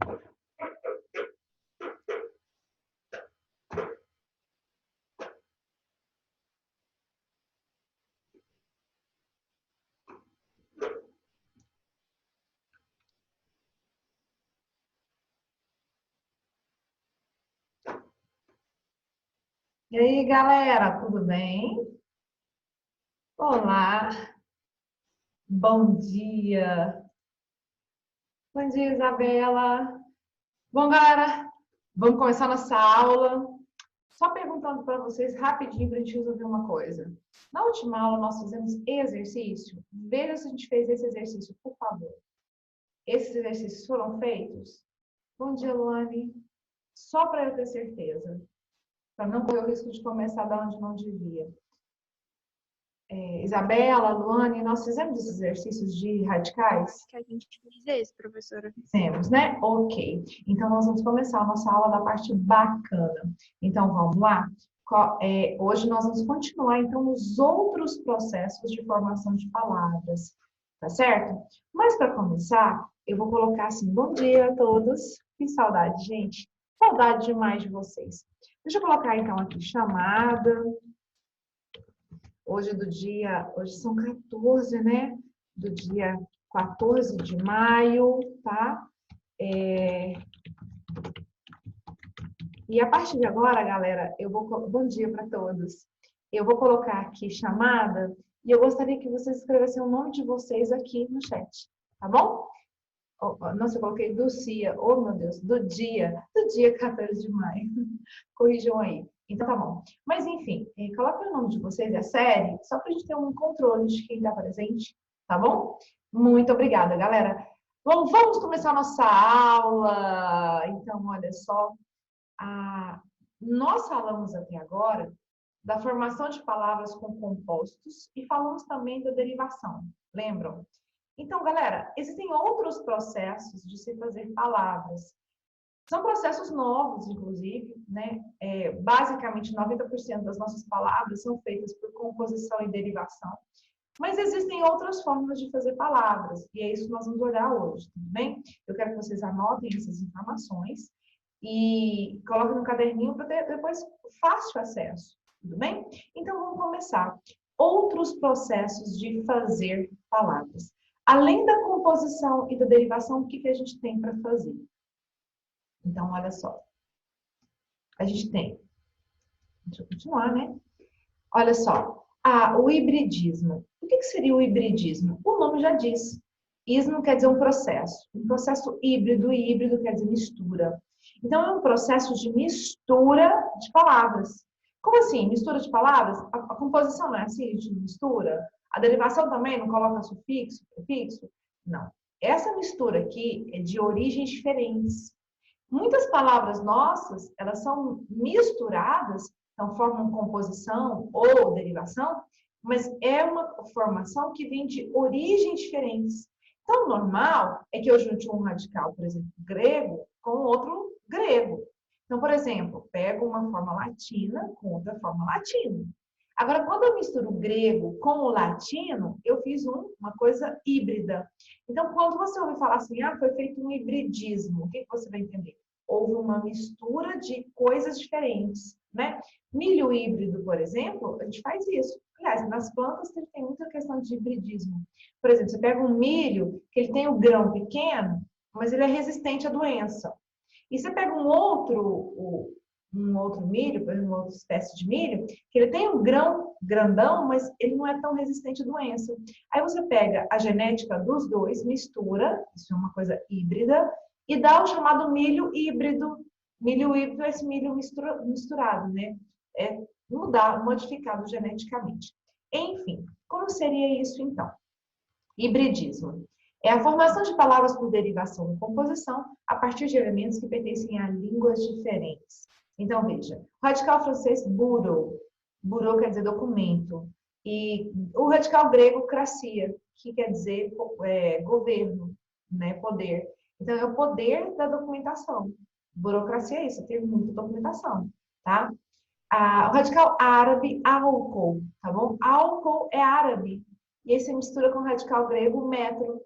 E aí, galera, tudo bem? Olá, bom dia. Bom dia, Isabela. Bom, galera, vamos começar nossa aula. Só perguntando para vocês rapidinho para a gente resolver uma coisa. Na última aula nós fizemos exercício. Veja se a gente fez esse exercício, por favor. Esses exercícios foram feitos? Bom dia, Luane. Só para eu ter certeza, para não correr o risco de começar da onde não devia. Isabela, Luane, nós fizemos esses exercícios de radicais? Acho que a gente fez esse, professora. Temos, né? Ok. Então, nós vamos começar a nossa aula da parte bacana. Então, vamos lá? Hoje nós vamos continuar, então, os outros processos de formação de palavras, tá certo? Mas, para começar, eu vou colocar assim, bom dia a todos. Que saudade, gente. Saudade demais de vocês. Deixa eu colocar, então, aqui chamada. Hoje são 14, né? Do dia 14 de maio, tá? E a partir de agora, galera, bom dia para todos. Eu vou colocar aqui chamada e eu gostaria que vocês escrevessem o nome de vocês aqui no chat, tá bom? Nossa, eu coloquei Lucia, oh meu Deus, do dia 14 de maio. Corrijam aí. Então tá bom. Mas enfim, coloque o nome de vocês e a série, só para a gente ter um controle de quem está presente, tá bom? Muito obrigada, galera. Bom, vamos começar a nossa aula. Então, olha só. Nós falamos até agora da formação de palavras com compostos e falamos também da derivação. Lembram? Então, galera, existem outros processos de se fazer palavras. São processos novos, inclusive, né? Basicamente, 90% das nossas palavras são feitas por composição e derivação. Mas existem outras formas de fazer palavras, e é isso que nós vamos olhar hoje, tudo bem? Eu quero que vocês anotem essas informações e coloquem no caderninho para ter depois fácil acesso, tudo bem? Então, vamos começar. Outros processos de fazer palavras. Além da composição e da derivação, o que a gente tem para fazer? Então, olha só. A gente tem... Deixa eu continuar, né? Olha só. O hibridismo. O que seria o hibridismo? O nome já diz. Ismo quer dizer um processo. Um processo híbrido, e híbrido quer dizer mistura. Então, é um processo de mistura de palavras. Como assim? Mistura de palavras? A composição não é assim, de mistura? A derivação também não coloca sufixo, prefixo? Não. Essa mistura aqui é de origens diferentes. Muitas palavras nossas, elas são misturadas, então formam composição ou derivação, mas é uma formação que vem de origens diferentes. Então, o normal é que eu junte um radical, por exemplo, grego, com outro grego. Então, por exemplo, pego uma forma latina com outra forma latina. Agora, quando eu misturo o grego com o latino, eu fiz uma coisa híbrida. Então, quando você ouvir falar assim, foi feito um hibridismo, o que você vai entender? Houve uma mistura de coisas diferentes, né? Milho híbrido, por exemplo, a gente faz isso. Aliás, nas plantas tem muita questão de hibridismo. Por exemplo, você pega um milho, que ele tem o grão pequeno, mas ele é resistente à doença. E você pega um outro milho, por exemplo, uma outra espécie de milho, que ele tem um grão grandão, mas ele não é tão resistente à doença. Aí você pega a genética dos dois, mistura, isso é uma coisa híbrida, e dá o chamado milho híbrido. Milho híbrido é esse milho misturado, né? É modificado geneticamente. Enfim, como seria isso então? Hibridismo. É a formação de palavras por derivação e composição a partir de elementos que pertencem a línguas diferentes. Então, veja, o radical francês, bureau. Bureau quer dizer documento. E o radical grego, krasia, que quer dizer governo, né, poder. Então, é o poder da documentação. Burocracia é isso, tem muita documentação, tá? O radical árabe, álcool, tá bom? Álcool é árabe. E aí você mistura com o radical grego, metro.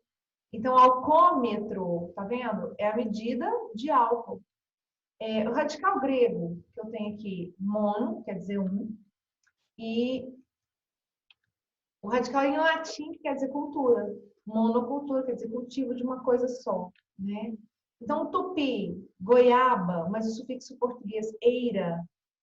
Então, alcômetro, tá vendo? É a medida de álcool. O radical grego, que eu tenho aqui, mono, quer dizer um, e o radical em latim, que quer dizer cultura. Monocultura, quer dizer cultivo de uma coisa só, né? Então, tupi, goiaba, mas o sufixo português eira.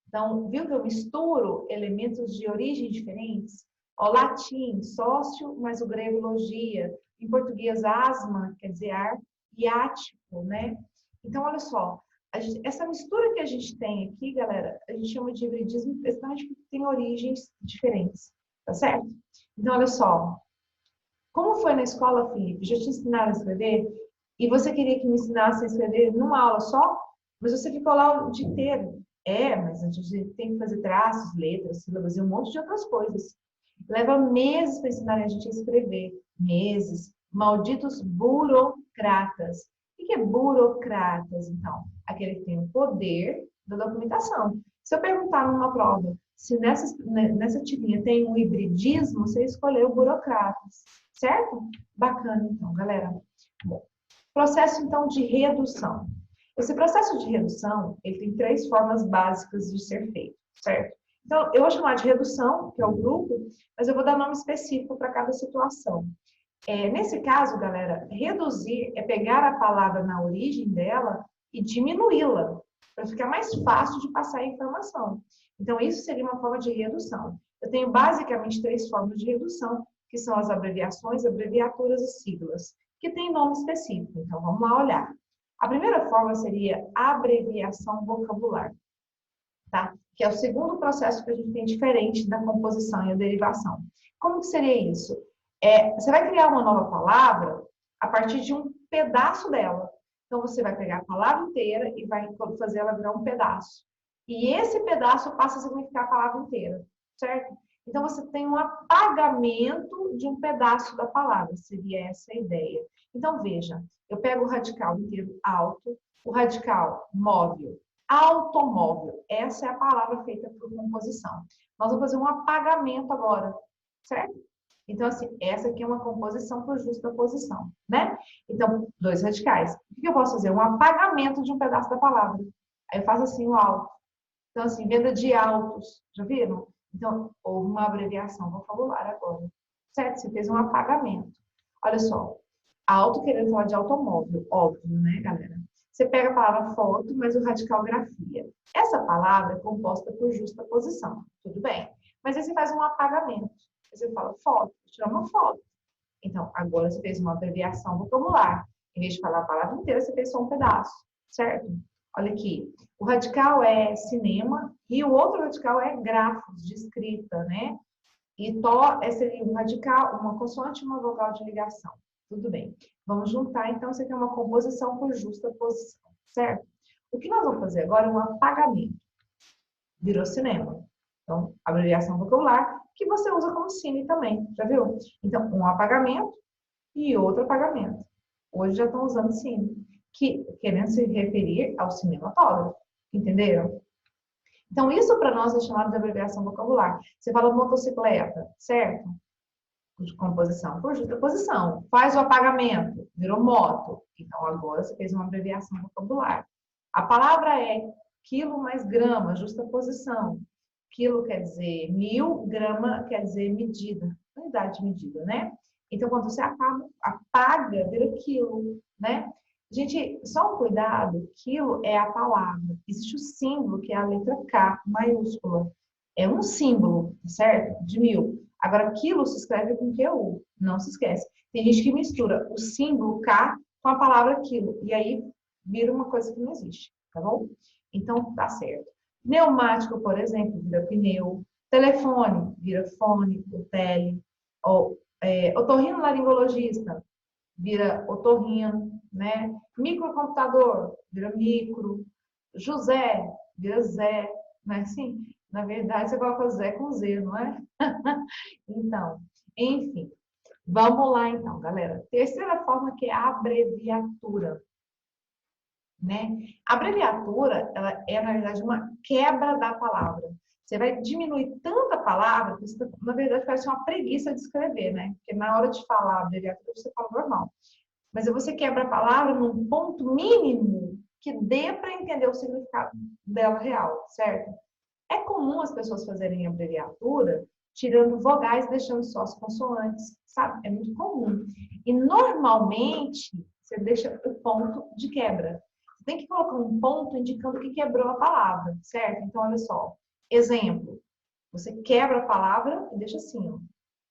Então, viu que eu misturo elementos de origem diferentes? O latim, sócio, mas o grego logia. Em português, asma, quer dizer ar, e ático, né? Então, olha só, essa mistura que a gente tem aqui, galera, a gente chama de hibridismo, exatamente porque tem origens diferentes, tá certo? Então, olha só, como foi na escola, Felipe? Já te ensinaram a escrever? E você queria que me ensinasse a escrever numa aula só? Mas você ficou lá o dia inteiro. Mas a gente tem que fazer traços, letras, sílabas e um monte de outras coisas. Leva meses para ensinar a gente a escrever. Meses. Malditos burocratas. O que é burocratas, então? Aquele que tem o poder da documentação. Se eu perguntar numa prova se nessa tirinha tem um hibridismo, você escolheu burocratas. Certo? Bacana, então, galera. Bom, processo, então, de redução. Esse processo de redução, ele tem 3 formas básicas de ser feito, certo? Então, eu vou chamar de redução, que é o grupo, mas eu vou dar nome específico para cada situação. Nesse caso, galera, reduzir é pegar a palavra na origem dela e diminuí-la, para ficar mais fácil de passar a informação. Então, isso seria uma forma de redução. Eu tenho basicamente 3 formas de redução, que são as abreviações, abreviaturas e siglas, que tem nome específico. Então, vamos lá olhar. A primeira forma seria abreviação vocabular, tá? Que é o segundo processo que a gente tem diferente da composição e a derivação. Como que seria isso? Você vai criar uma nova palavra a partir de um pedaço dela. Então, você vai pegar a palavra inteira e vai fazer ela virar um pedaço. E esse pedaço passa a significar a palavra inteira, certo? Então, você tem um apagamento de um pedaço da palavra, seria essa a ideia. Então, veja, eu pego o radical inteiro, alto, o radical móvel, automóvel. Essa é a palavra feita por composição. Nós vamos fazer um apagamento agora, certo? Então, assim, essa aqui é uma composição por justaposição, né? Então, 2 radicais. O que eu posso fazer? Um apagamento de um pedaço da palavra. Aí eu faço assim o alto. Então, assim, venda de autos. Já viram? Então, houve uma abreviação vocabular agora. Certo? Você fez um apagamento. Olha só. Auto querendo falar de automóvel. Óbvio, né, galera? Você pega a palavra foto, mas o radical grafia. Essa palavra é composta por justaposição. Tudo bem. Mas aí você faz um apagamento. Aí você fala foto, tirar uma foto. Então, agora você fez uma abreviação vocabular. Em vez de falar a palavra inteira, você fez só um pedaço. Certo? Olha aqui, o radical é cinema e o outro radical é grafos de escrita, né? E tó seria um radical, uma consoante e uma vogal de ligação. Tudo bem. Vamos juntar, então, isso aqui é uma composição por justaposição, certo? O que nós vamos fazer agora é um apagamento. Virou cinema. Então, abreviação vocabular, que você usa como cine também, já viu? Então, um apagamento e outro apagamento. Hoje já estão usando cine, querendo se referir ao cinematógrafo, entenderam? Então, isso para nós é chamado de abreviação vocabular. Você fala motocicleta, certo? De composição por justaposição. Faz o apagamento, virou moto. Então, agora você fez uma abreviação vocabular. A palavra é quilo mais grama, justaposição. Quilo quer dizer 1000, grama quer dizer medida, unidade de medida, né? Então, quando você apaga, vira quilo, né? Gente, só um cuidado, quilo é a palavra. Existe o símbolo, que é a letra K, maiúscula. É um símbolo, certo? De 1000. Agora, quilo se escreve com QU, não se esquece. Tem gente que mistura o símbolo K com a palavra quilo, e aí vira uma coisa que não existe, tá bom? Então, tá certo. Pneumático, por exemplo, vira pneu. Telefone, vira fone, o tele. Otorrinolaringologista, vira otorrino, né? Microcomputador, vira micro. José, vira Zé, não é assim? Na verdade, você coloca Zé com Z, não é? Então, enfim. Vamos lá, então, galera. Terceira forma que é a abreviatura, né? A abreviatura, ela é, na verdade, uma quebra da palavra. Você vai diminuir tanta palavra que você, na verdade, parece uma preguiça de escrever, né? Porque na hora de falar abreviatura, você fala normal. Mas você quebra a palavra num ponto mínimo que dê para entender o significado dela real, certo? É comum as pessoas fazerem abreviatura tirando vogais, deixando só as consoantes, sabe? É muito comum. E normalmente você deixa o ponto de quebra. Você tem que colocar um ponto indicando que quebrou a palavra, certo? Então, olha só. Exemplo. Você quebra a palavra e deixa assim, ó.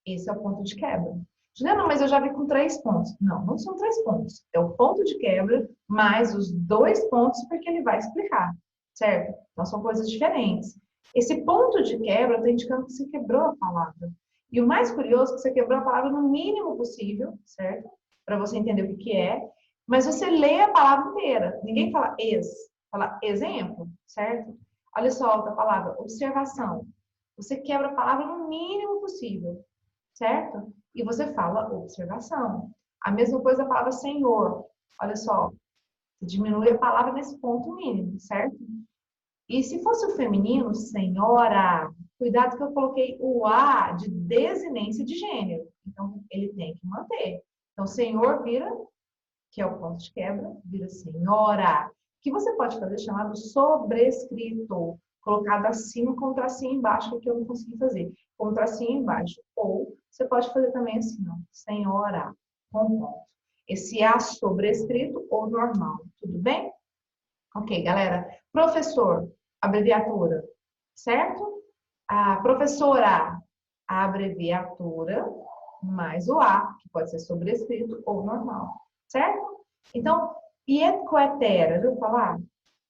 Esse é o ponto de quebra. Juliana, mas eu já vi com 3 pontos. Não, não são 3 pontos. É o ponto de quebra mais os 2 pontos, porque ele vai explicar, certo? Então, são coisas diferentes. Esse ponto de quebra está indicando que você quebrou a palavra. E o mais curioso é que você quebrou a palavra no mínimo possível, certo? Para você entender o que é. Mas você lê a palavra inteira. Ninguém fala fala exemplo, certo? Olha só outra palavra, observação. Você quebra a palavra no mínimo possível, certo? E você fala observação. A mesma coisa a palavra senhor. Olha só, você diminui a palavra nesse ponto mínimo, certo? E se fosse o feminino, senhora, cuidado que eu coloquei o A de desinência de gênero. Então, ele tem que manter. Então, senhor vira, que é o ponto de quebra, vira senhora. Que você pode fazer chamado sobrescrito, colocado acima com tracinho embaixo, que aqui eu não consegui fazer. Com tracinho embaixo. Ou você pode fazer também assim, ó, senhora, com ponto. Esse A sobrescrito ou normal, tudo bem? Ok, galera. Professor, abreviatura, certo? A professora, a abreviatura, mais o A, que pode ser sobrescrito ou normal, certo? Então, et coetera, viu falar?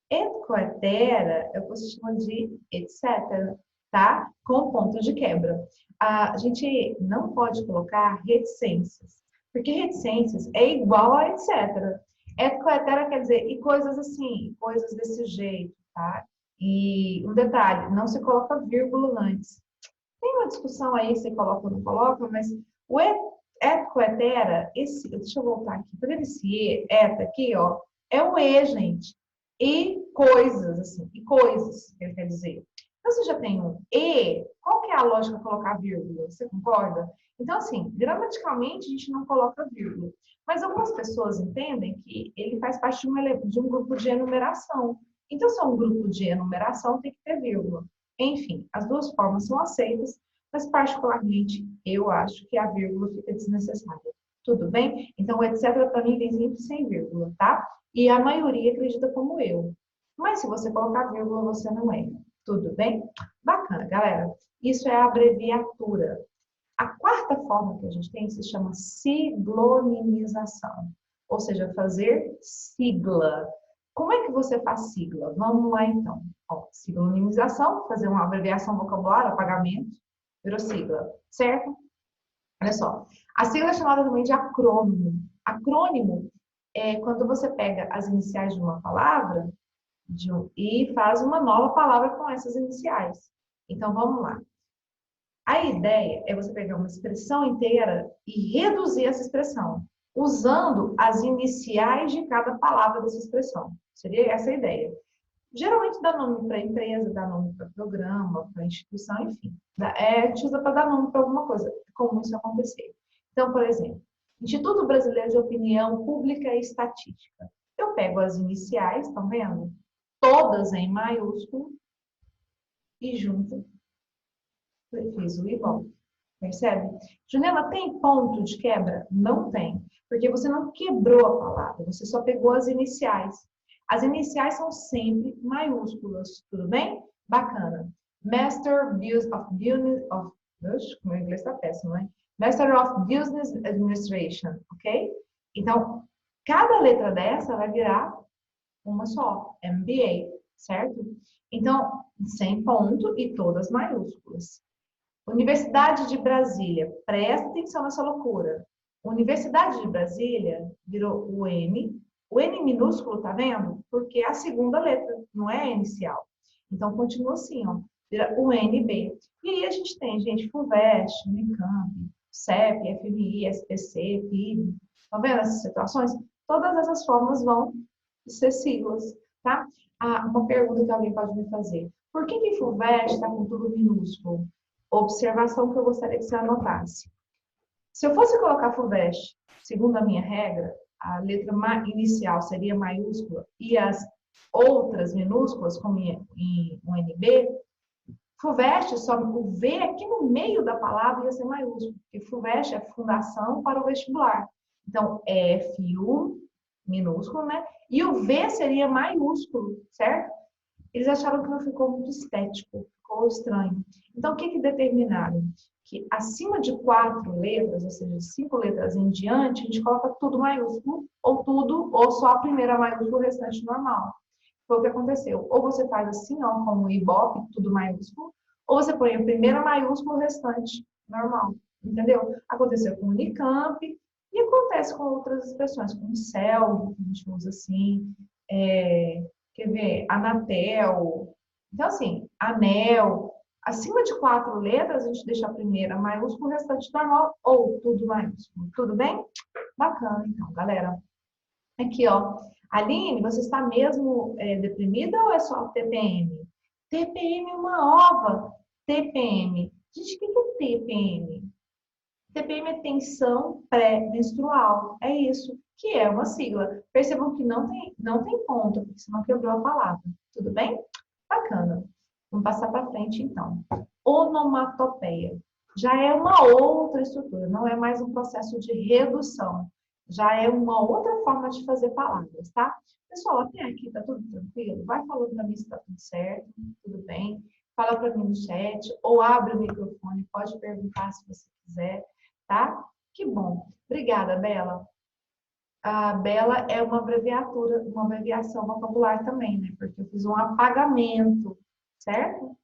Et coetera é o que se chama de etc, tá? Com ponto de quebra. A gente não pode colocar reticências, porque reticências é igual a etc. Et coetera quer dizer, e coisas assim, coisas desse jeito, tá? E um detalhe, não se coloca vírgula antes. Tem uma discussão aí se coloca ou não coloca, mas o et coetera, deixa eu voltar aqui, para esse et aqui, ó, é o e, gente. E coisas, assim, e coisas, que ele quer dizer. Então, você já tem um e, qual que é a lógica de colocar vírgula? Você concorda? Então, assim, gramaticalmente a gente não coloca vírgula. Mas algumas pessoas entendem que ele faz parte de um grupo de enumeração. Então, se é um grupo de enumeração, tem que ter vírgula. Enfim, as duas formas são aceitas, mas particularmente eu acho que a vírgula fica desnecessária. Tudo bem? Então, etc. para mim vem sempre sem vírgula, tá? E a maioria acredita como eu. Mas se você colocar vírgula, você não é. Tudo bem? Bacana, galera. Isso é a abreviatura. A quarta forma que a gente tem se chama siglonimização. Ou seja, fazer sigla. Como é que você faz sigla? Vamos lá, então. Ó, siglonimização, fazer uma abreviação vocabulário, apagamento, virou sigla, certo? Olha só. A sigla é chamada também de acrônimo. Acrônimo é quando você pega as iniciais de uma palavra e faz uma nova palavra com essas iniciais. Então, vamos lá. A ideia é você pegar uma expressão inteira e reduzir essa expressão, usando as iniciais de cada palavra dessa expressão. Seria essa a ideia. Geralmente dá nome para empresa, dá nome para programa, para instituição, enfim. A gente usa para dar nome para alguma coisa. É comum isso acontecer. Então, por exemplo, Instituto Brasileiro de Opinião Pública e Estatística. Eu pego as iniciais, estão vendo? Todas em maiúsculo e junto fiz o igual. Percebe? Juliana, tem ponto de quebra? Não tem. Porque você não quebrou a palavra, você só pegou as iniciais. As iniciais são sempre maiúsculas, tudo bem? Bacana. Master of Business of... Meu inglês está péssimo, né? Master of Business Administration, ok? Então, cada letra dessa vai virar uma só, MBA, certo? Então, sem ponto e todas maiúsculas. Universidade de Brasília, presta atenção nessa loucura. Universidade de Brasília virou o N minúsculo, tá vendo? Porque é a segunda letra, não é a inicial. Então, continua assim, ó, vira o NB. E aí a gente tem, gente, FUVEST, Unicamp, CEP, FMI, SPC, PIB. Tá vendo essas situações? Todas essas formas vão ser siglas, tá? Ah, uma pergunta que alguém pode me fazer. Por que FUVEST está com tudo minúsculo? Observação que eu gostaria que você anotasse. Se eu fosse colocar FUVEST, segundo a minha regra, a letra inicial seria maiúscula e as outras minúsculas, como em um NB, FUVEST, só o V aqui no meio da palavra ia ser maiúsculo, porque FUVEST é fundação para o vestibular. Então, FU, minúsculo, né? E o V seria maiúsculo, certo? Eles acharam que não ficou muito estético, ficou estranho. Então, o que determinaram? Que acima de 4 letras, ou seja, 5 letras em diante, a gente coloca tudo maiúsculo, ou tudo, ou só a primeira maiúscula, o restante normal. Foi o que aconteceu. Ou você faz assim, ó, como o Ibope, tudo maiúsculo, ou você põe a primeira maiúscula, o restante normal. Entendeu? Aconteceu com o Unicamp e acontece com outras expressões, como CEL, que a gente usa assim, quer ver, Anatel. Então, assim, anel. Acima de 4 letras, a gente deixa a primeira maiúscula, o restante normal, ou tudo maiúsculo. Tudo bem? Bacana, então, galera. Aqui, ó. Aline, você está mesmo deprimida ou é só TPM? TPM é uma ova. TPM. Gente, o que é TPM? TPM é tensão pré-menstrual. É isso, que é uma sigla. Percebam que não tem ponto, porque senão quebrou a palavra. Tudo bem? Bacana. Vamos passar para frente, então. Onomatopeia. Já é uma outra estrutura, não é mais um processo de redução. Já é uma outra forma de fazer palavras, tá? Pessoal, até aqui tá tudo tranquilo? Vai falando para mim se tá tudo certo, tudo bem? Fala para mim no chat, ou abre o microfone, pode perguntar se você quiser, tá? Que bom. Obrigada, Bela. A Bela é uma abreviatura, uma abreviação vocabular também, né? Porque eu fiz um apagamento, certo?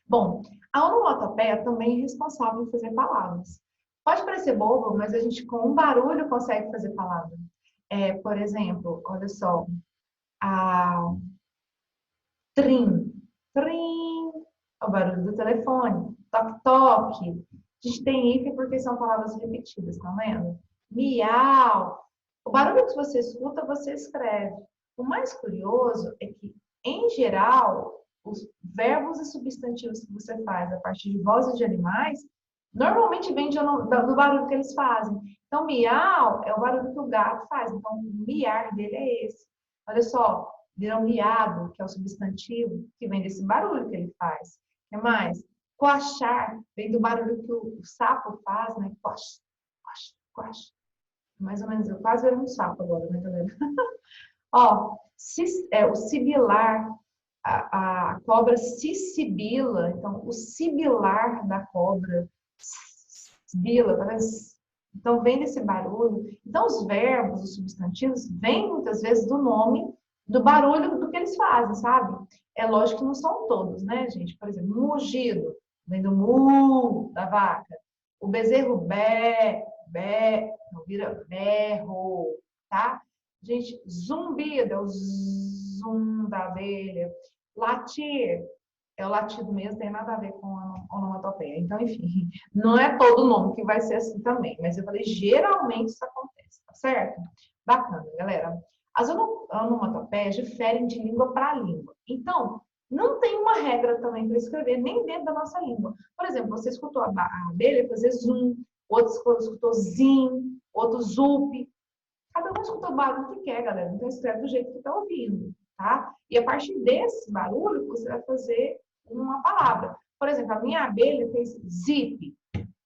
Bom, a onomatopeia também é responsável por fazer palavras. Pode parecer bobo, mas a gente com um barulho consegue fazer palavra. Por exemplo, olha só, a trim, trim, é o barulho do telefone, toque, toque. A gente tem hífen porque são palavras repetidas, tá vendo? Miau. O barulho que você escuta, você escreve. O mais curioso é que, em geral, os verbos e substantivos que você faz a partir de vozes de animais, normalmente vem do barulho que eles fazem. Então, miau é o barulho que o gato faz. Então, o miar dele é esse. Olha só, virou miado, que é o substantivo, que vem desse barulho que ele faz. O que mais? Coachar, vem do barulho que o sapo faz, né? Coach, coach, coach. Mais ou menos, eu quase era um sapo agora, né, galera? Ó, o sibilar, a cobra se sibila, então o sibilar da cobra, sibila, tá vendo? Então vem desse barulho. Então os verbos, os substantivos, vêm muitas vezes do nome, do barulho do que eles fazem, sabe? É lógico que não são todos, né, gente? Por exemplo, mugido, vem do mu da vaca. O bezerro bé, não vira berro, tá? Gente, zumbido é o zum da abelha. Latir é o latido mesmo, tem nada a ver com a onomatopeia. Então, enfim, não é todo nome que vai ser assim também, mas eu falei, geralmente isso acontece, tá certo? Bacana, galera. As onomatopeias diferem de língua para língua. Então, não tem uma regra também para escrever, nem dentro da nossa língua. Por exemplo, você escutou a abelha fazer zum, outro escutou zin, outro zup. Cada um escuta o barulho que quer, galera. Então, escreve do jeito que está ouvindo, tá? E a partir desse barulho, você vai fazer uma palavra. Por exemplo, a minha abelha fez zip.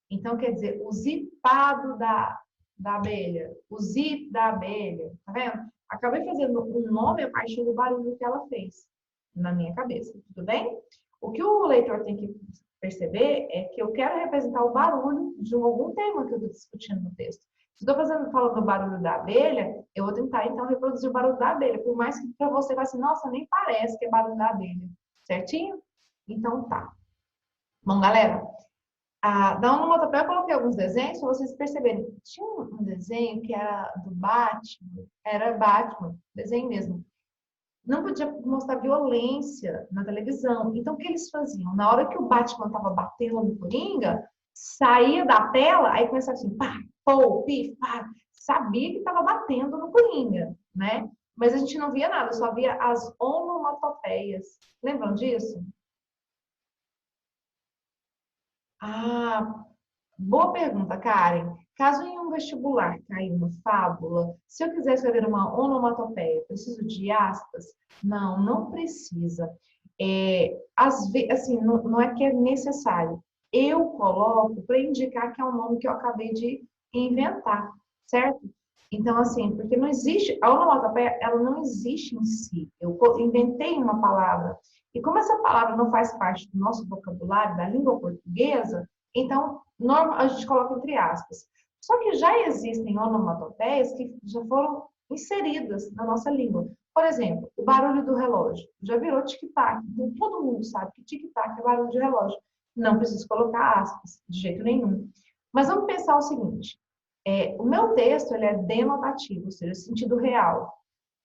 Então, quer dizer, o zipado da abelha, o zip da abelha, tá vendo? Acabei fazendo um nome a partir do barulho que ela fez na minha cabeça, tudo bem? O que o leitor tem que perceber é que eu quero representar o barulho de algum tema que eu estou discutindo no texto. Se estou falando do barulho da abelha, eu vou tentar, então, reproduzir o barulho da abelha. Por mais que para você fale assim, nossa, nem parece que é barulho da abelha. Certinho? Então, tá. Bom, galera, da onomatopeia eu coloquei alguns desenhos para vocês perceberem. Tinha um desenho que era do Batman, era Batman, desenho mesmo. Não podia mostrar violência na televisão. Então, o que eles faziam? Na hora que o Batman estava batendo no Coringa, saía da tela, aí começava assim, pá, pô, pi, pá. Sabia que estava batendo no Coringa, né? Mas a gente não via nada, só via as onomatopeias. Lembram disso? Ah, boa pergunta, Karen. Caso em um vestibular caia uma fábula, se eu quiser escrever uma onomatopeia, preciso de aspas? Não, não precisa. Às vezes, assim, não é que é necessário. Eu coloco para indicar que é um nome que eu acabei de inventar, certo? Então, assim, porque não existe, a onomatopeia, ela não existe em si. Eu inventei uma palavra. E como essa palavra não faz parte do nosso vocabulário, da língua portuguesa, então a gente coloca entre aspas. Só que já existem onomatopeias que já foram inseridas na nossa língua. Por exemplo, o barulho do relógio. Já virou tic-tac. Então, todo mundo sabe que tic-tac é barulho de relógio. Não preciso colocar aspas, de jeito nenhum. Mas vamos pensar o seguinte. O meu texto ele é denotativo, ou seja, sentido real.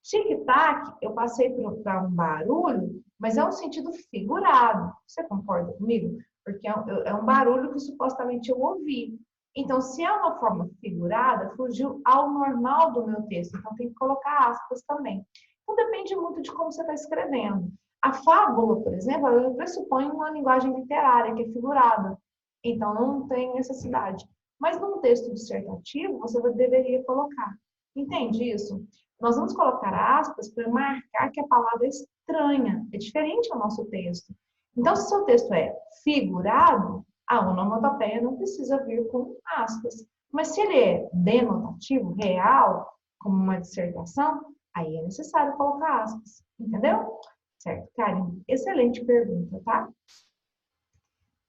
Tic-tac, eu passei para um barulho, mas é um sentido figurado. Você concorda comigo? Porque é um barulho que supostamente eu ouvi. Então, se é uma forma figurada, fugiu ao normal do meu texto. Então, tem que colocar aspas também. Então, depende muito de como você está escrevendo. A fábula, por exemplo, ela pressupõe uma linguagem literária, que é figurada. Então, não tem necessidade. Mas num texto dissertativo, você deveria colocar. Entende isso? Nós vamos colocar aspas para marcar que a palavra é estranha, é diferente ao nosso texto. Então, se o seu texto é figurado, a onomatopeia não precisa vir com aspas. Mas se ele é denotativo, real, como uma dissertação, aí é necessário colocar aspas. Entendeu? Certo, Karen? Excelente pergunta, tá?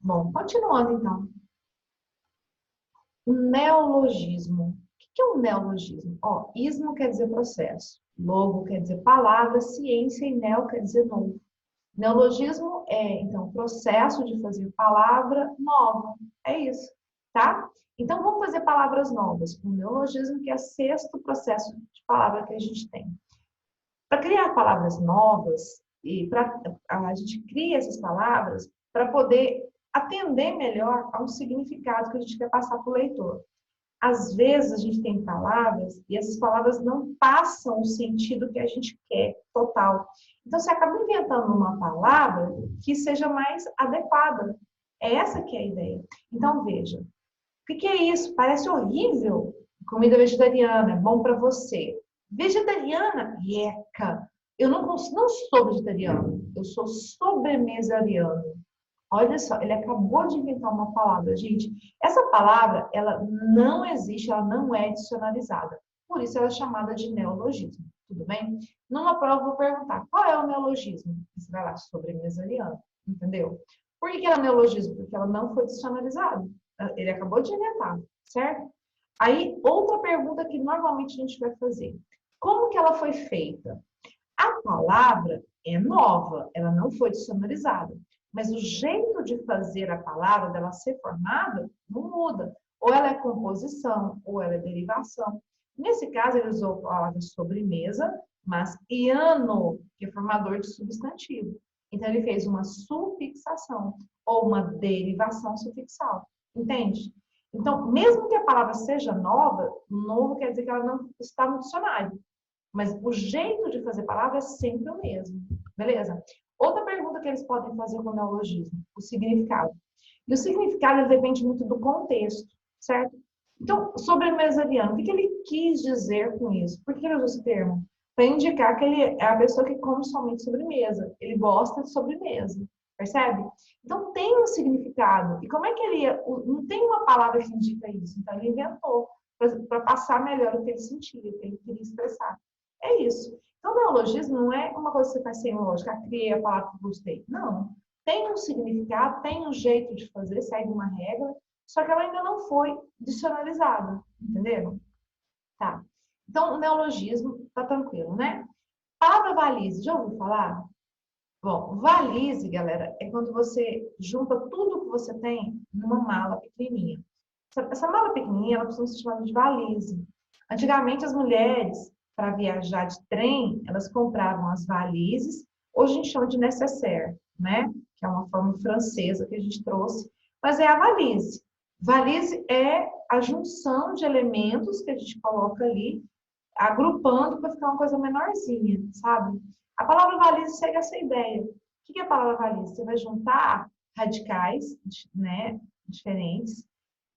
Bom, continuando então. O neologismo. O que é um neologismo? Ismo quer dizer processo, logo quer dizer palavra, ciência e neo quer dizer novo. Neologismo é, então, processo de fazer palavra nova. É isso, tá? Então, vamos fazer palavras novas. O neologismo, que é o sexto processo de palavra que a gente tem. Para criar palavras novas, a gente cria essas palavras para poder atender melhor a um significado que a gente quer passar para o leitor. Às vezes a gente tem palavras e essas palavras não passam o sentido que a gente quer, total. Então você acaba inventando uma palavra que seja mais adequada. É essa que é a ideia. Então veja, o que é isso? Parece horrível. Comida vegetariana é bom para você. Vegetariana? Eca! Eu não sou vegetariano, eu sou sobremesariano. Olha só, ele acabou de inventar uma palavra, gente. Essa palavra, ela não existe, ela não é dicionarizada. Por isso ela é chamada de neologismo, tudo bem? Numa prova eu vou perguntar, qual é o neologismo? Você vai lá, sobremesariano, entendeu? Por que ela é neologismo? Porque ela não foi dicionarizada. Ele acabou de inventar, certo? Aí, outra pergunta que normalmente a gente vai fazer. Como que ela foi feita? A palavra é nova, ela não foi dicionarizada. Mas o jeito de fazer a palavra, dela ser formada, não muda. Ou ela é composição, ou ela é derivação. Nesse caso, ele usou a palavra sobremesa, mas iano, que é formador de substantivo. Então, ele fez uma sufixação, ou uma derivação sufixal. Entende? Então, mesmo que a palavra seja nova, novo quer dizer que ela não está no dicionário. Mas o jeito de fazer palavra é sempre o mesmo. Beleza? Outra pergunta que eles podem fazer com o neologismo, o significado. E o significado depende muito do contexto, certo? Então, sobremesariano, o que ele quis dizer com isso? Por que ele usou esse termo? Para indicar que ele é a pessoa que come somente sobremesa. Ele gosta de sobremesa, percebe? Então, tem um significado. E como é que ele ia? Não tem uma palavra que indica isso. Então, ele inventou para passar melhor o que ele sentia, o que ele queria expressar. É isso. Então, neologismo não é uma coisa que você faz sem lógica, criei a palavra que gostei. Não. Tem um significado, tem um jeito de fazer, segue uma regra, só que ela ainda não foi dicionarizada, entenderam? Tá. Então, o neologismo tá tranquilo, né? Palavra valise, já ouviu falar? Bom, valise, galera, é quando você junta tudo que você tem numa mala pequenininha. Essa mala pequenininha, ela costuma ser chamada de valise. Antigamente, as mulheres, para viajar de trem, elas compravam as valises, hoje a gente chama de nécessaire, né? Que é uma forma francesa que a gente trouxe, mas é a valise. Valise é a junção de elementos que a gente coloca ali, agrupando para ficar uma coisa menorzinha, sabe? A palavra valise segue essa ideia. O que é a palavra valise? Você vai juntar radicais, né, diferentes,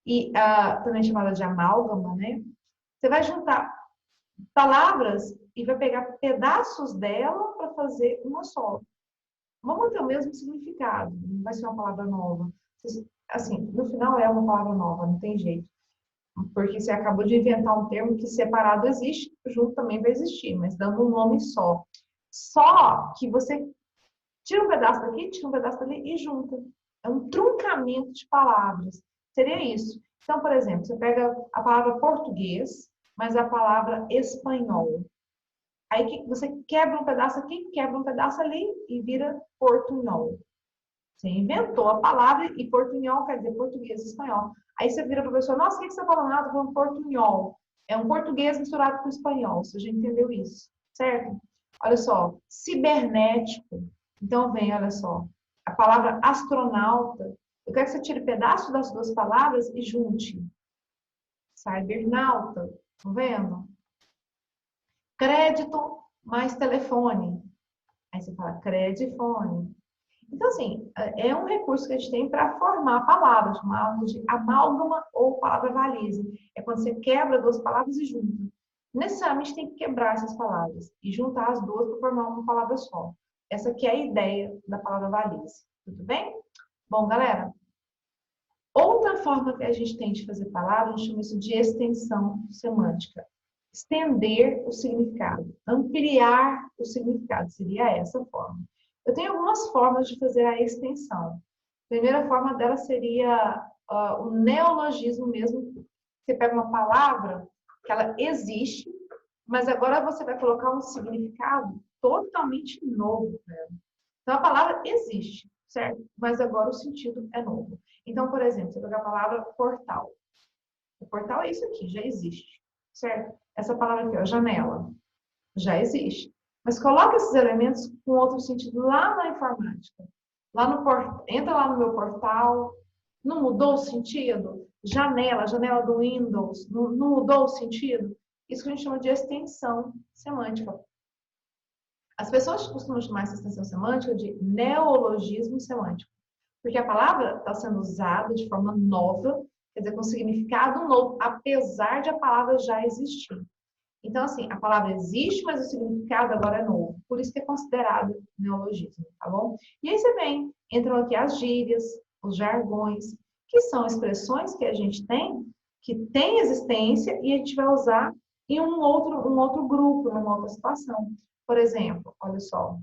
e também chamada de amálgama, né? Você vai juntar palavras e vai pegar pedaços dela para fazer uma só. Vão ter o mesmo significado, não vai ser uma palavra nova. Assim, no final é uma palavra nova, não tem jeito. Porque você acabou de inventar um termo que separado existe, junto também vai existir, mas dando um nome só. Só que você tira um pedaço daqui, tira um pedaço dali e junta. É um truncamento de palavras. Seria isso. Então, por exemplo, você pega a palavra português, mas a palavra espanhol. Aí você quebra um pedaço aqui, quebra um pedaço ali e vira portunhol. Você inventou a palavra e portunhol quer dizer português e espanhol. Aí você vira para a pessoa, nossa, o que você está falando? Ah, estou falando portunhol. É um português misturado com espanhol. Você já entendeu isso, certo? Olha só, cibernético. Então vem, olha só, a palavra astronauta. Eu quero que você tire pedaços das duas palavras e junte. Cybernauta. Estão vendo? Crédito mais telefone. Aí você fala credifone. Então, assim, é um recurso que a gente tem para formar palavras, chamamos de amálgama ou palavra valise. É quando você quebra duas palavras e junta. Necessariamente tem que quebrar essas palavras e juntar as duas para formar uma palavra só. Essa aqui é a ideia da palavra valise. Tudo bem? Bom, galera, outra forma que a gente tem de fazer palavras, a gente chama isso de extensão semântica. Estender o significado, ampliar o significado, seria essa forma. Eu tenho algumas formas de fazer a extensão. A primeira forma dela seria o neologismo mesmo. Você pega uma palavra que ela existe, mas agora você vai colocar um significado totalmente novo nela. Então, a palavra existe, certo? Mas agora o sentido é novo. Então, por exemplo, você pega a palavra portal. O portal é isso aqui, já existe, certo? Essa palavra aqui, ó, janela, já existe. Mas coloca esses elementos com outro sentido lá na informática. Entra lá no meu portal, não mudou o sentido? Janela do Windows, não mudou o sentido? Isso que a gente chama de extensão semântica. As pessoas costumam chamar essa extensão semântica de neologismo semântico, porque a palavra está sendo usada de forma nova, quer dizer, com significado novo, apesar de a palavra já existir. Então, assim, a palavra existe, mas o significado agora é novo. Por isso que é considerado neologismo, tá bom? E aí entram aqui as gírias, os jargões, que são expressões que a gente tem, que tem existência e a gente vai usar em um outro grupo, numa outra situação. Por exemplo, olha só,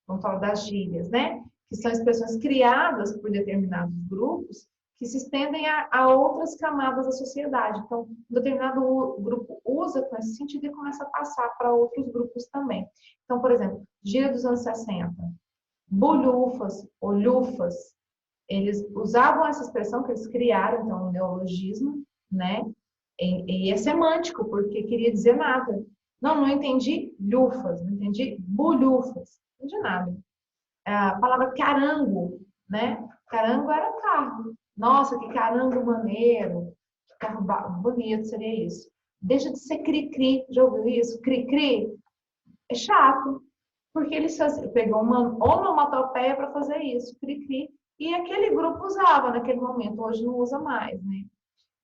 vamos falar das gírias, né? Que são expressões criadas por determinados grupos que se estendem a outras camadas da sociedade. Então, um determinado grupo usa com esse sentido e começa a passar para outros grupos também. Então, por exemplo, gíria dos anos 60, bolhufas, olhufas, eles usavam essa expressão que eles criaram, então, um neologismo, né? E é semântico, porque queria dizer nada. Não entendi lufas, não entendi bolhufas, não entendi nada. A palavra carango, né? Carango era carro. Nossa, que carango maneiro, que carro bonito seria isso. Deixa de ser cri-cri, já ouviu isso? Cri-cri é chato, porque eles pegou uma onomatopeia para fazer isso, cri-cri, e aquele grupo usava naquele momento, hoje não usa mais, né?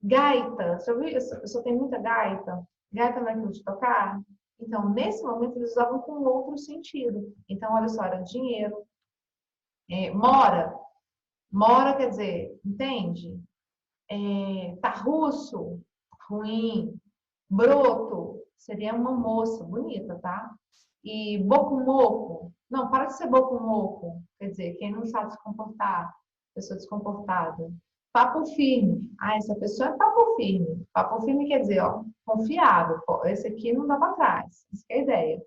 Gaita, já ouviu isso? A pessoa tem muita gaita. Gaita não é aquilo de tocar? Então, nesse momento, eles usavam com outro sentido. Então, olha só, era dinheiro. Mora quer dizer, entende? Tá russo, ruim. Broto seria uma moça bonita, tá? E bocumoco, não, para de ser bocumoco, quer dizer, quem não sabe se comportar, pessoa descomportada. Papo firme, essa pessoa é papo firme. Papo firme quer dizer, ó, confiável, esse aqui não dá para trás, essa é a ideia.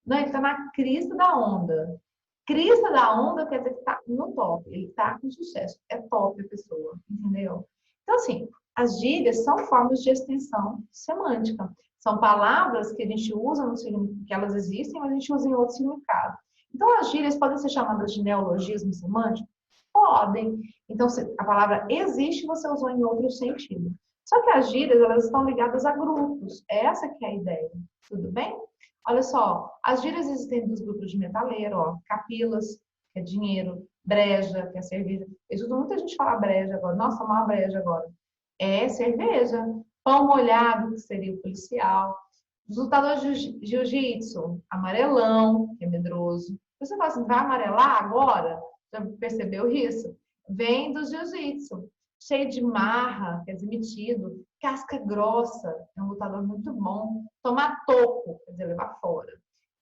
Não, ele tá na crista da onda. Crista da onda quer dizer que tá no top, ele tá com sucesso, é top a pessoa, entendeu? Então, assim, as gírias são formas de extensão semântica. São palavras que a gente usa no significado, que elas existem, mas a gente usa em outro significado. Então, as gírias podem ser chamadas de neologismo semântico? Podem. Então, se a palavra existe, você usou em outro sentido. Só que as gírias, elas estão ligadas a grupos. Essa que é a ideia. Tudo bem? Olha só, as gírias existem dos grupos de metaleiro, ó, capilas, que é dinheiro, breja, que é cerveja. Eu escuto muita gente falar breja agora. Nossa, uma breja agora. É cerveja. Pão molhado, que seria o policial. Os lutadores de jiu-jitsu, amarelão, que é medroso. Você fala assim, vai amarelar agora? Já percebeu isso? Vem do jiu-jitsu. Cheio de marra, quer dizer, metido. Casca grossa, é um lutador muito bom. Tomar toco, quer dizer, levar fora.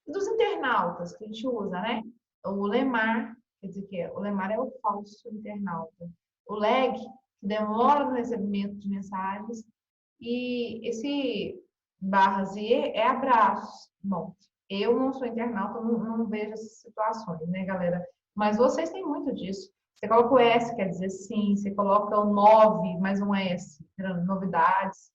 E dos internautas, que a gente usa, né? O lemar, quer dizer que o lemar é o falso internauta. O lag, que demora no recebimento de mensagens. E esse barras e é abraços. Bom, eu não sou internauta, não vejo essas situações, né, galera? Mas vocês têm muito disso. Você coloca o S, quer dizer sim. Você coloca o 9 mais um S, novidades.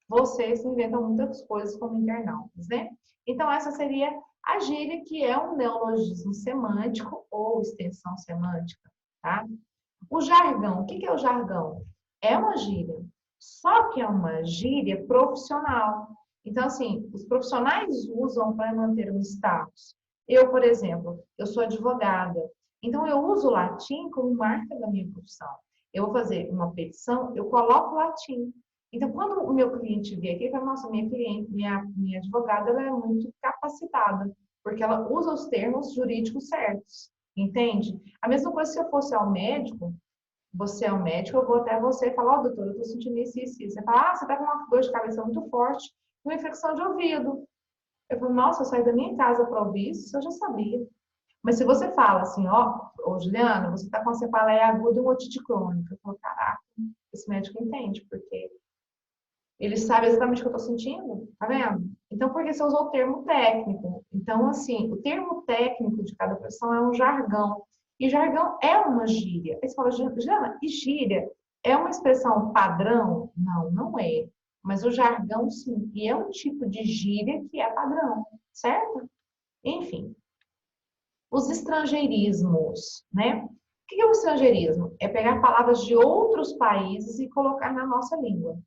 Vocês inventam muitas coisas como internautas, né? Então, essa seria a gíria, que é um neologismo semântico ou extensão semântica, tá? O jargão, o que é o jargão? É uma gíria, só que é uma gíria profissional. Então, assim, os profissionais usam para manter um status. Eu, por exemplo, eu sou advogada, então eu uso o latim como marca da minha profissão. Eu vou fazer uma petição, eu coloco latim. Então, quando o meu cliente vê aqui, ele fala, nossa, minha cliente, minha advogada, ela é muito capacitada, porque ela usa os termos jurídicos certos, entende? A mesma coisa se eu fosse ao médico, você é um médico, eu vou até você e falar, ó, doutor, eu tô sentindo isso, isso, isso. Você fala, ah, você tá com uma dor de cabeça muito forte, uma infecção de ouvido. Eu falo, nossa, eu saí da minha casa para ouvir isso, eu já sabia. Mas se você fala assim, ó, ô Juliana, você tá com uma cefaleia aguda e uma otite crônica. Eu falo, caraca, esse médico entende, porque ele sabe exatamente o que eu estou sentindo, tá vendo? Então, por que você usou o termo técnico? Então, assim, o termo técnico de cada profissão é um jargão. E jargão é uma gíria. Aí você fala, Juliana, e gíria é uma expressão padrão? Não, não é. Mas o jargão, sim. E é um tipo de gíria que é padrão, certo? Enfim, os estrangeirismos, né? O que é o estrangeirismo? É pegar palavras de outros países e colocar na nossa língua.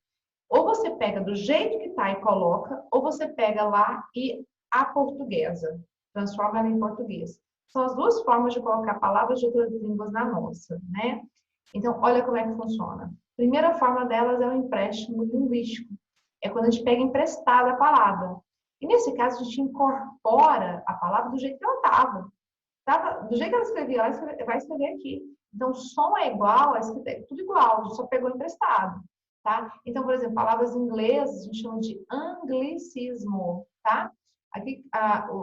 Ou você pega do jeito que tá e coloca, ou você pega lá e a portuguesa, transforma ela em português. São as duas formas de colocar palavras de outras línguas na nossa, né? Então, olha como é que funciona. A primeira forma delas é o empréstimo linguístico. É quando a gente pega emprestada a palavra. E nesse caso, a gente incorpora a palavra do jeito que ela estava. Do jeito que ela escrevia, ela vai escrever aqui. Então, o som é igual, é tudo igual, a gente só pegou emprestado. Tá? Então, por exemplo, palavras inglesas a gente chama de anglicismo, tá? Aqui,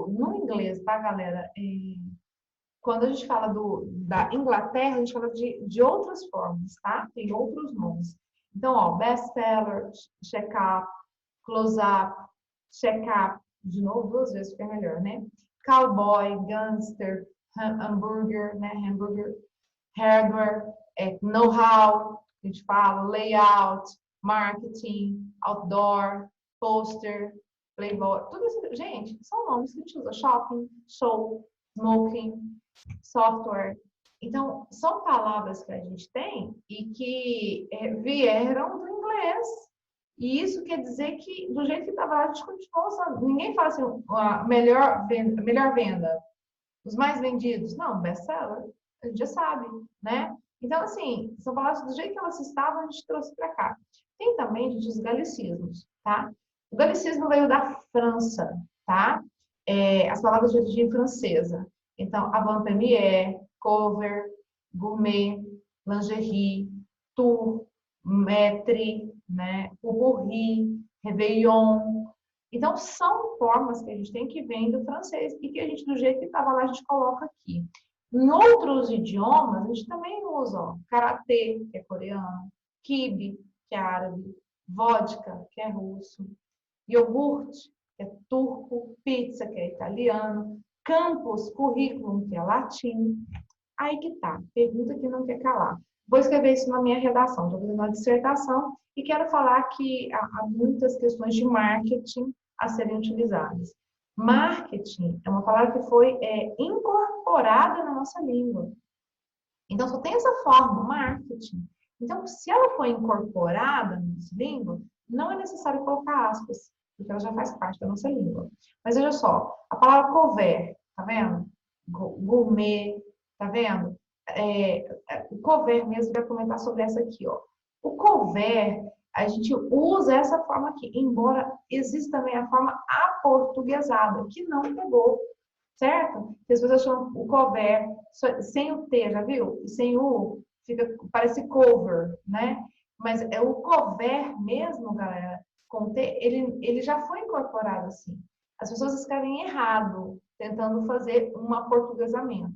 no inglês, tá, galera? Quando a gente fala da Inglaterra, a gente fala de outras formas, tá? Tem outros nomes. Então, ó, best-seller, check-up, close-up, check-up, de novo, duas vezes fica melhor, né? Cowboy, gangster, hambúrguer, né? Hambúrguer, hardware, know-how, a gente fala, layout, marketing, outdoor, poster, playboy, tudo isso, gente, são nomes que a gente usa, shopping, show, smoking, software. Então, são palavras que a gente tem e que vieram do inglês. E isso quer dizer que, do jeito que estava lá, a gente continua usando. Ninguém fala assim, a melhor venda, os mais vendidos. Não, best-seller, a gente já sabe, né? Então, assim, são palavras do jeito que elas estavam, a gente trouxe para cá. Tem também, gente, os galicismos, tá? O galicismo veio da França, tá? As palavras de origem francesa. Então, avant-première, cover, gourmet, lingerie, tour, maître, né? Pourri, réveillon. Então, são formas que a gente tem que vem do francês e que a gente, do jeito que estava lá, a gente coloca aqui. Em outros idiomas, a gente também usa, ó, karatê, que é coreano, kibe, que é árabe, vodka, que é russo, iogurte, que é turco, pizza, que é italiano, campus, currículo, que é latim. Aí que tá, pergunta que não quer calar. Vou escrever isso na minha redação, estou fazendo uma dissertação e quero falar que há muitas questões de marketing a serem utilizadas. Marketing é uma palavra que foi incorporada na nossa língua. Então, só tem essa forma, marketing. Então, se ela foi incorporada na nossa língua, não é necessário colocar aspas, porque ela já faz parte da nossa língua. Mas veja só, a palavra couvert, tá vendo? Gourmet, tá vendo? O couvert mesmo vai comentar sobre essa aqui, ó. O cover, a gente usa essa forma aqui, embora exista também a forma aportuguesada, que não pegou, certo? As pessoas chamam o cover sem o T, já viu? E sem o, fica, parece cover, né? Mas é o cover mesmo, galera, com T, ele já foi incorporado assim. As pessoas escrevem errado, tentando fazer um aportuguesamento.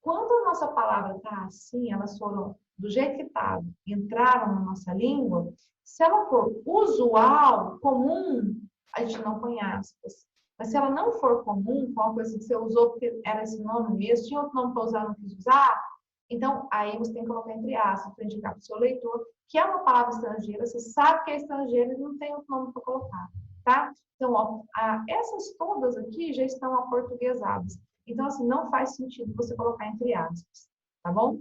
Quando a nossa palavra está assim, elas foram do jeito que estava, entraram na nossa língua, se ela for usual, comum, a gente não põe aspas. Mas se ela não for comum, for uma coisa que você usou porque era esse nome mesmo, tinha outro nome para usar, não quis usar, então aí você tem que colocar entre aspas para indicar para o seu leitor que é uma palavra estrangeira, você sabe que é estrangeira e não tem outro nome para colocar, tá? Então, ó, essas todas aqui já estão aportuguesadas. Então, assim, não faz sentido você colocar entre aspas, tá bom?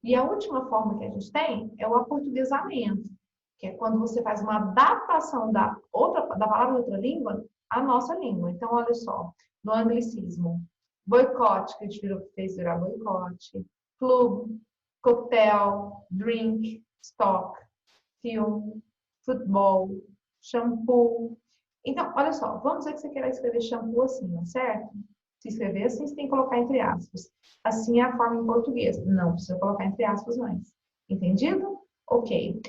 E a última forma que a gente tem é o aportuguesamento, que é quando você faz uma adaptação da palavra de outra língua à nossa língua. Então, olha só, no anglicismo, boicote, que a gente fez virar boicote, clube, coquetel, drink, stock, filme, futebol, shampoo. Então, olha só, vamos dizer que você queira escrever shampoo assim, certo? Se escrever assim, você tem que colocar entre aspas. Assim é a forma em português. Não precisa colocar entre aspas mais. Entendido? Ok.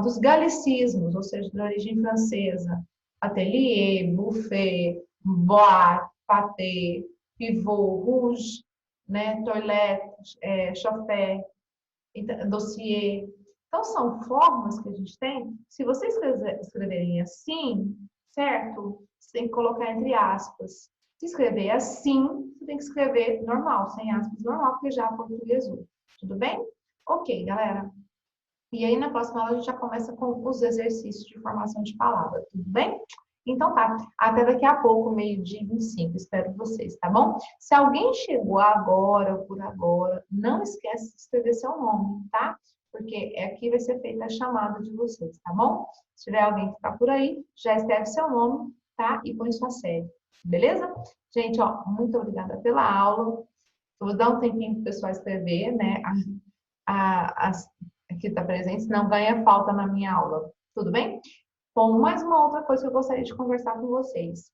Dos galicismos, ou seja, de origem francesa. Atelier, buffet, boîte, pâté, pivot, rouge, né? Toilette, chauffeur, dossier. Então, são formas que a gente tem. Se vocês escreverem assim, certo? Você tem que colocar entre aspas. Se escrever assim, você tem que escrever normal, sem aspas, normal, porque já portuguesou. Tudo bem? Ok, galera. E aí, na próxima aula, a gente já começa com os exercícios de formação de palavra. Tudo bem? Então tá, até daqui a pouco, meio-dia e 25. Espero vocês, tá bom? Se alguém chegou agora ou por agora, não esquece de escrever seu nome, tá? Porque aqui vai ser feita a chamada de vocês, tá bom? Se tiver alguém que tá por aí, já escreve seu nome, tá? E põe sua série, beleza? Gente, ó, muito obrigada pela aula. Eu vou dar um tempinho para o pessoal escrever, né? As que está presente, senão ganha falta na minha aula. Tudo bem? Bom, mais uma outra coisa que eu gostaria de conversar com vocês.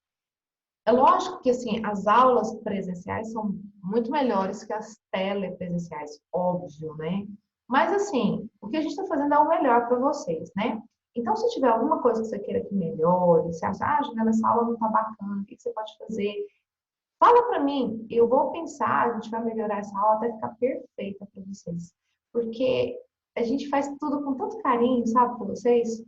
É lógico que, assim, as aulas presenciais são muito melhores que as telepresenciais, óbvio, né? Mas, assim, o que a gente está fazendo é o melhor para vocês, né? Então, se tiver alguma coisa que você queira que melhore, você acha, Juliana, essa aula não está bacana, o que você pode fazer? Fala para mim, eu vou pensar, a gente vai melhorar essa aula até ficar perfeita para vocês. Porque a gente faz tudo com tanto carinho, sabe, para vocês?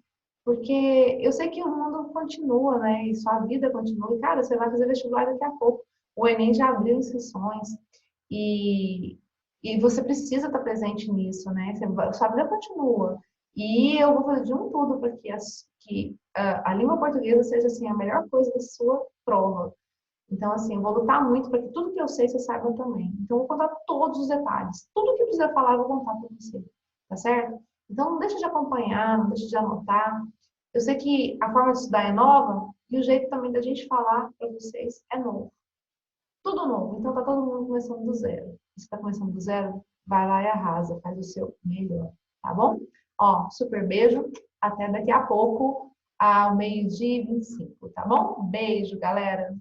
Porque eu sei que o mundo continua, né? E sua vida continua. E, cara, você vai fazer vestibular daqui a pouco. O Enem já abriu inscrições. E, e você precisa estar presente nisso, né? Sua vida continua. E eu vou fazer de um tudo para que a língua portuguesa seja, assim, a melhor coisa da sua prova. Então, assim, eu vou lutar muito para que tudo que eu sei, você saiba também. Então, eu vou contar todos os detalhes. Tudo que precisa falar, eu vou contar para você. Tá certo? Então, não deixa de acompanhar, não deixa de anotar. Eu sei que a forma de estudar é nova e o jeito também da gente falar para vocês é novo. Tudo novo. Então, tá todo mundo começando do zero. Se está começando do zero, vai lá e arrasa. Faz o seu melhor. Tá bom? Ó, super beijo. Até daqui a pouco, ao meio-dia e 25. Tá bom? Beijo, galera.